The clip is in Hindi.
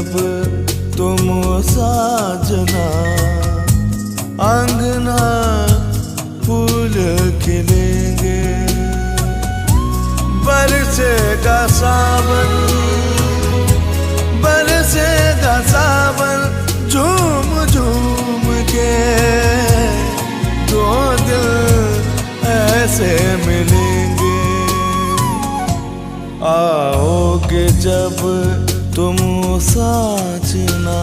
जब तुम साजना, आंगना फूल खिलेंगे, बरसेगा सावन, बरसेगा सावन, झूम झूम के दो दिल ऐसे मिलेंगे। आओगे जब तुम साजना।